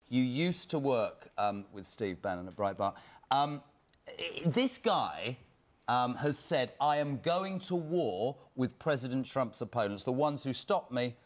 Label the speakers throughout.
Speaker 1: You used to work with Steve Bannon at Breitbart. This guy has said, I am going to war with President Trump's opponents, the ones who stopped me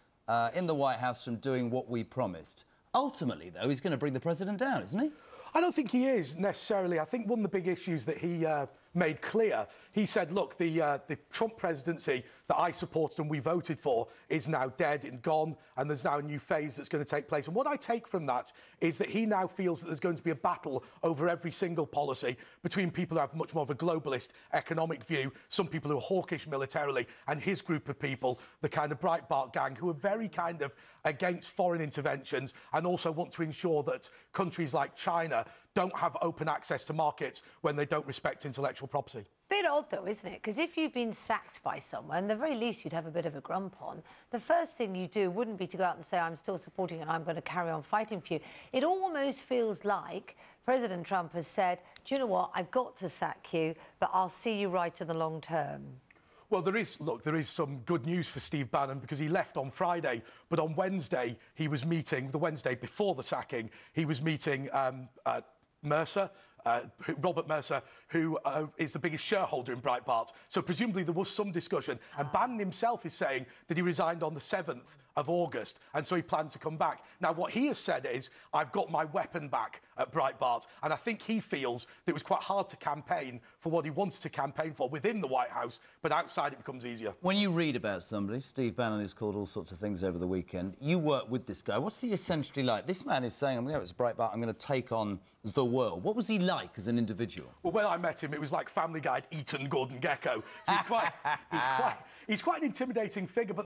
Speaker 1: in the White House from doing what we promised. Ultimately, though, he's going to bring the president down, isn't he?
Speaker 2: I don't think he is, necessarily. I think one of the big issues that he made clear, he said, look, the Trump presidency that I supported and we voted for is now dead and gone, and there's now a new phase that's going to take place. And what I take from that is that he now feels that there's going to be a battle over every single policy between people who have much more of a globalist economic view, some people who are hawkish militarily, and his group of people, the kind of Breitbart gang, who are very kind of against foreign interventions and also want to ensure that countries like China don't have open access to markets when they don't respect intellectual property.
Speaker 3: Bit odd, though, isn't it? Because if you've been sacked by someone, the very least you'd have a bit of a grump on. The first thing you do wouldn't be to go out and say, I'm still supporting and I'm going to carry on fighting for you. It almost feels like President Trump has said, do you know what, I've got to sack you, but I'll see you right in the long term.
Speaker 2: Well, there is some good news for Steve Bannon because he left on Friday, but on Wednesday he was meeting, the Wednesday before the sacking, he was meeting Robert Mercer, who is the biggest shareholder in Breitbart. So presumably there was some discussion. And Bannon himself is saying that he resigned on the 7th of August, and so he plans to come back. Now, what he has said is, I've got my weapon back at Breitbart, and I think he feels that it was quite hard to campaign for what he wants to campaign for within the White House, but outside it becomes easier.
Speaker 1: When you read about somebody, Steve Bannon is called all sorts of things over the weekend, you work with this guy. What's he essentially like? This man is saying, I'm going to go to Breitbart, I'm going to take on the world. What was he like as an individual?
Speaker 2: Well, when I met him, it was like Family Guy Eton Gordon Gekko. So he's quite an intimidating figure. But